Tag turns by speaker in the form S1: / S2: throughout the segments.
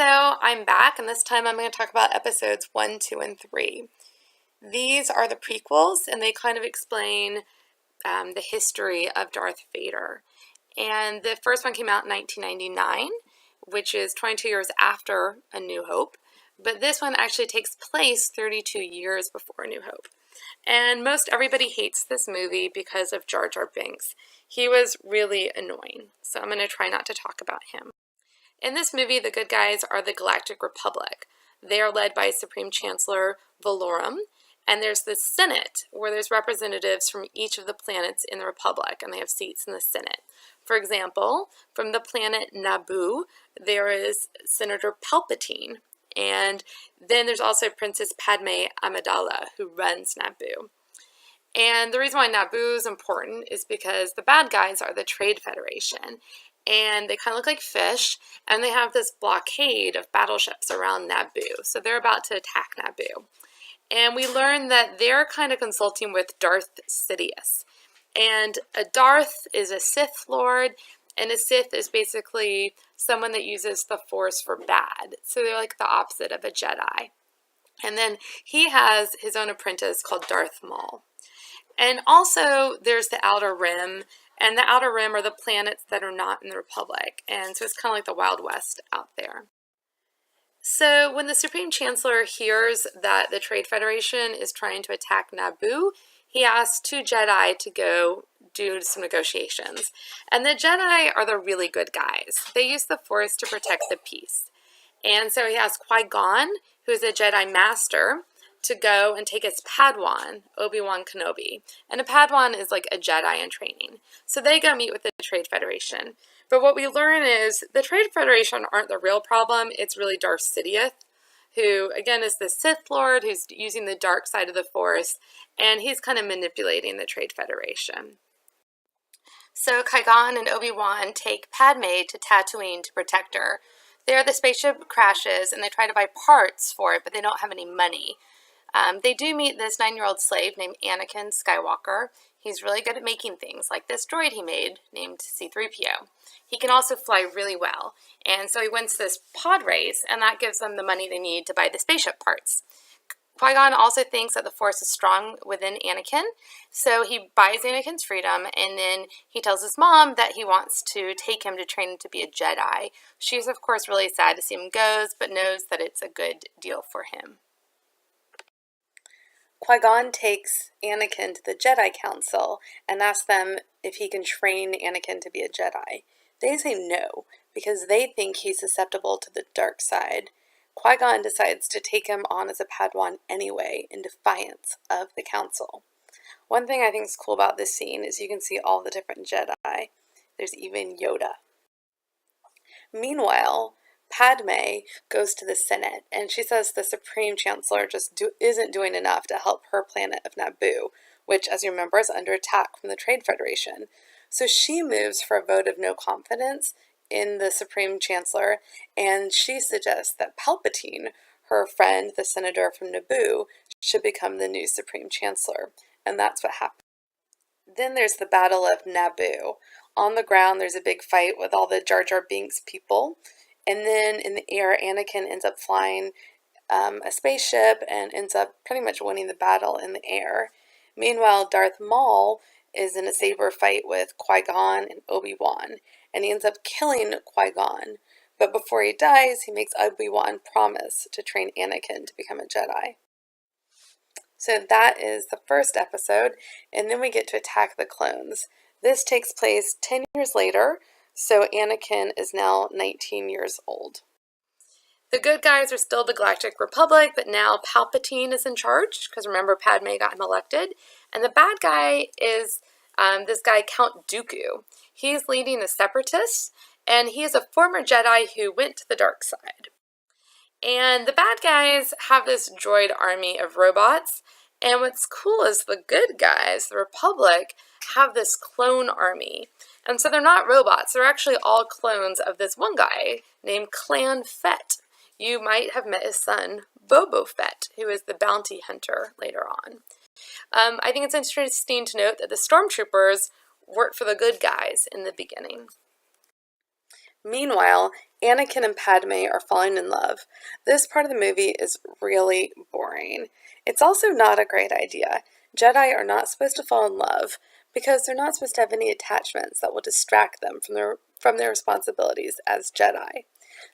S1: So I'm back, and this time I'm going to talk about episodes 1, 2, and 3. These are the prequels, and they kind of explain the history of Darth Vader. And the first one came out in 1999, which is 22 years after A New Hope. But this one actually takes place 32 years before A New Hope. And most everybody hates this movie because of Jar Jar Binks. He was really annoying, so I'm going to try not to talk about him. In this movie, the good guys are the Galactic Republic. They are led by Supreme Chancellor Valorum, and there's the Senate, where there's representatives from each of the planets in the Republic, and they have seats in the Senate. For example, from the planet Naboo, there is Senator Palpatine, and then there's also Princess Padme Amidala, who runs Naboo. And the reason why Naboo is important is because the bad guys are the Trade Federation, and they kind of look like fish, and they have this blockade of battleships around Naboo, so they're about to attack Naboo. And we learn that they're kind of consulting with Darth Sidious, and a Darth is a Sith Lord, and a Sith is basically someone that uses the Force for bad, so they're like the opposite of a Jedi. And then he has his own apprentice called Darth Maul. And also there's the Outer Rim, and the Outer Rim are the planets that are not in the Republic, and so it's kind of like the Wild West out there. So when the Supreme Chancellor hears that the Trade Federation is trying to attack Naboo, he asks 2 Jedi to go do some negotiations. And the Jedi are the really good guys. They use the Force to protect the peace. And so he asks Qui-Gon, who's a Jedi Master, to go and take his Padawan, Obi-Wan Kenobi. And a Padawan is like a Jedi in training. So they go meet with the Trade Federation. But what we learn is the Trade Federation aren't the real problem. It's really Darth Sidious, who, again, is the Sith Lord who's using the dark side of the Force, and he's kind of manipulating the Trade Federation. So Qui-Gon and Obi-Wan take Padme to Tatooine to protect her. There, the spaceship crashes, and they try to buy parts for it, but they don't have any money. They do meet this 9-year-old slave named Anakin Skywalker. He's really good at making things, like this droid he made named C-3PO. He can also fly really well, and so he wins this pod race, and that gives them the money they need to buy the spaceship parts. Qui-Gon also thinks that the Force is strong within Anakin, so he buys Anakin's freedom, and then he tells his mom that he wants to take him to train him to be a Jedi. She's, of course, really sad to see him go, but knows that it's a good deal for him. Qui-Gon takes Anakin to the Jedi Council and asks them if he can train Anakin to be a Jedi. They say no, because they think he's susceptible to the dark side. Qui-Gon decides to take him on as a Padawan anyway, in defiance of the Council. One thing I think is cool about this scene is you can see all the different Jedi. There's even Yoda. Meanwhile, Padme goes to the Senate, and she says the Supreme Chancellor isn't doing enough to help her planet of Naboo, which, as you remember, is under attack from the Trade Federation. So she moves for a vote of no confidence in the Supreme Chancellor, and she suggests that Palpatine, her friend, the senator from Naboo, should become the new Supreme Chancellor, and that's what happened. Then there's the Battle of Naboo. On the ground, there's a big fight with all the Jar Jar Binks people. And then in the air, Anakin ends up flying a spaceship and ends up pretty much winning the battle in the air. Meanwhile, Darth Maul is in a saber fight with Qui-Gon and Obi-Wan, and he ends up killing Qui-Gon. But before he dies, he makes Obi-Wan promise to train Anakin to become a Jedi. So that is the first episode, and then we get to Attack the Clones. This takes place 10 years later, so Anakin is now 19 years old. The good guys are still the Galactic Republic, but now Palpatine is in charge, because remember, Padme got him elected. And the bad guy is this guy, Count Dooku. He's leading the Separatists, and he is a former Jedi who went to the dark side. And the bad guys have this droid army of robots, and what's cool is the good guys, the Republic, have this clone army. And so they're not robots, they're actually all clones of this one guy named Clan Fett. You might have met his son, Boba Fett, who is the bounty hunter later on. I think it's interesting to note that the stormtroopers worked for the good guys in the beginning. Meanwhile, Anakin and Padme are falling in love. This part of the movie is really boring. It's also not a great idea. Jedi are not supposed to fall in love because they're not supposed to have any attachments that will distract them from their responsibilities as Jedi.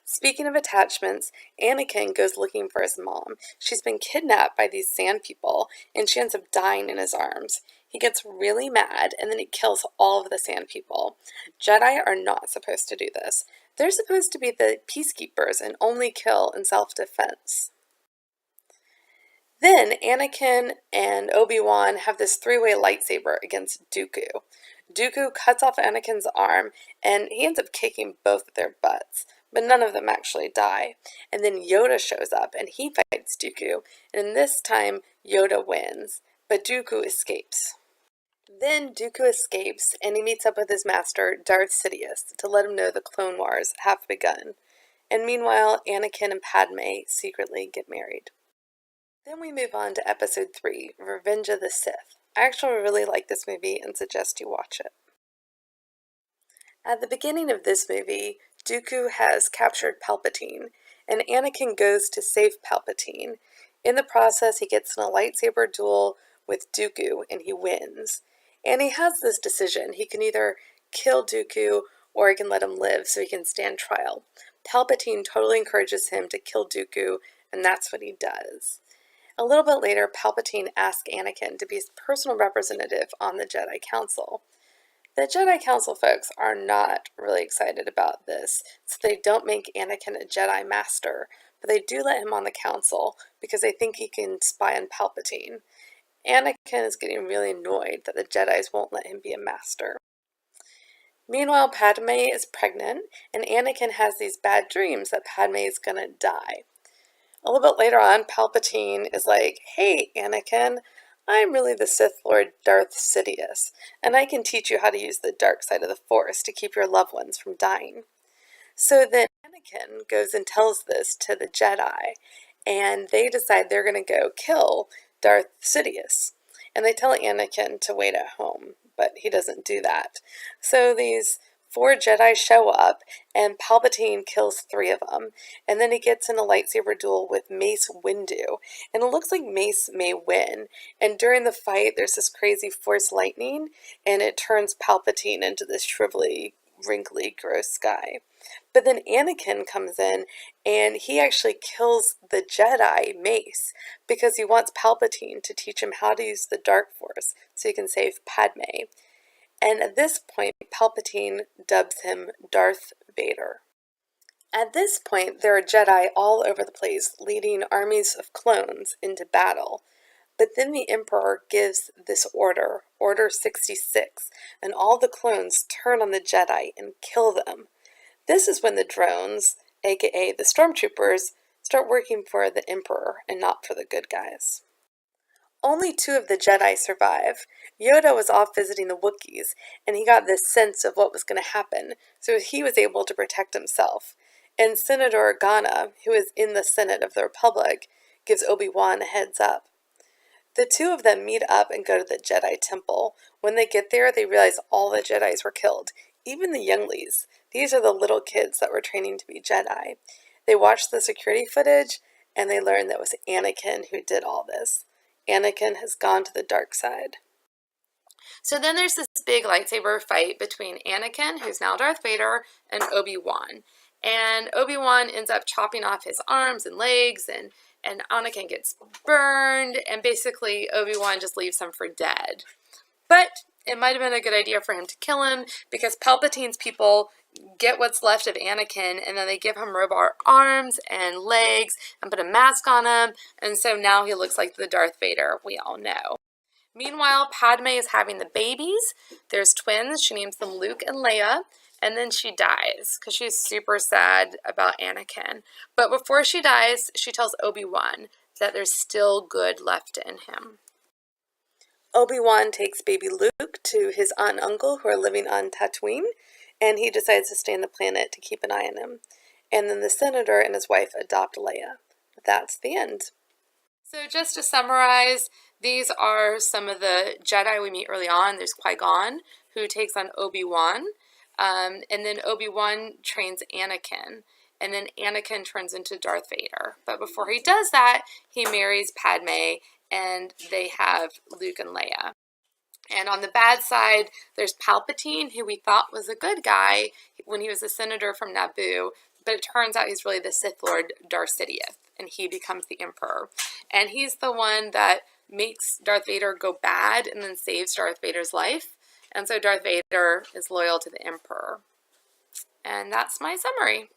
S1: Speaking of attachments, Anakin goes looking for his mom. She's been kidnapped by these sand people, and she ends up dying in his arms. He gets really mad, and then he kills all of the sand people. Jedi are not supposed to do this. They're supposed to be the peacekeepers and only kill in self-defense. Then Anakin and Obi-Wan have this three-way lightsaber against Dooku. Dooku cuts off Anakin's arm, and he ends up kicking both of their butts, but none of them actually die. And then Yoda shows up, and he fights Dooku, and this time Yoda wins, but Dooku escapes. Then Dooku escapes, and he meets up with his master, Darth Sidious, to let him know the Clone Wars have begun. And meanwhile, Anakin and Padme secretly get married. Then we move on to Episode 3, Revenge of the Sith. I actually really like this movie and suggest you watch it. At the beginning of this movie, Dooku has captured Palpatine, and Anakin goes to save Palpatine. In the process, he gets in a lightsaber duel with Dooku, and he wins. And he has this decision. He can either kill Dooku, or he can let him live so he can stand trial. Palpatine totally encourages him to kill Dooku, and that's what he does. A little bit later, Palpatine asks Anakin to be his personal representative on the Jedi Council. The Jedi Council folks are not really excited about this, so they don't make Anakin a Jedi Master, but they do let him on the Council because they think he can spy on Palpatine. Anakin is getting really annoyed that the Jedis won't let him be a Master. Meanwhile, Padme is pregnant, and Anakin has these bad dreams that Padme is gonna die. A little bit later on, Palpatine is like, "Hey, Anakin, I'm really the Sith Lord Darth Sidious, and I can teach you how to use the dark side of the Force to keep your loved ones from dying." So then Anakin goes and tells this to the Jedi, and they decide they're going to go kill Darth Sidious. And they tell Anakin to wait at home, but he doesn't do that. So these 4 Jedi show up, and Palpatine kills 3 of them. And then he gets in a lightsaber duel with Mace Windu, and it looks like Mace may win. And during the fight, there's this crazy Force lightning, and it turns Palpatine into this shrivelly, wrinkly, gross guy. But then Anakin comes in, and he actually kills the Jedi Mace because he wants Palpatine to teach him how to use the Dark Force so he can save Padme. And at this point, Palpatine dubs him Darth Vader. At this point, there are Jedi all over the place, leading armies of clones into battle. But then the Emperor gives this order, Order 66, and all the clones turn on the Jedi and kill them. This is when the drones, aka the stormtroopers, start working for the Emperor and not for the good guys. Only 2 of the Jedi survive. Yoda was off visiting the Wookiees, and he got this sense of what was going to happen, so he was able to protect himself. And Senator Organa, who is in the Senate of the Republic, gives Obi-Wan a heads up. The 2 of them meet up and go to the Jedi Temple. When they get there, they realize all the Jedis were killed, even the younglies. These are the little kids that were training to be Jedi. They watch the security footage, and they learn that it was Anakin who did all this. Anakin has gone to the dark side. So then there's this big lightsaber fight between Anakin, who's now Darth Vader, and Obi-Wan. And Obi-Wan ends up chopping off his arms and legs, and Anakin gets burned, and basically Obi-Wan just leaves him for dead. But it might have been a good idea for him to kill him, because Palpatine's people get what's left of Anakin, and then they give him robot arms and legs and put a mask on him, and so now he looks like the Darth Vader we all know. Meanwhile, Padme is having the babies. There's twins. She names them Luke and Leia, and then she dies because she's super sad about Anakin. But before she dies, she tells Obi-Wan that there's still good left in him. Obi-Wan takes baby Luke to his aunt and uncle who are living on Tatooine, and he decides to stay on the planet to keep an eye on him. And then the senator and his wife adopt Leia. That's the end. So just to summarize, these are some of the Jedi we meet early on. There's Qui-Gon, who takes on Obi-Wan. And then Obi-Wan trains Anakin, and then Anakin turns into Darth Vader. But before he does that, he marries Padme, and they have Luke and Leia. And on the bad side, there's Palpatine, who we thought was a good guy when he was a senator from Naboo, but it turns out he's really the Sith Lord Darth Sidious, and he becomes the Emperor. And he's the one that makes Darth Vader go bad and then saves Darth Vader's life. And so Darth Vader is loyal to the Emperor. And that's my summary.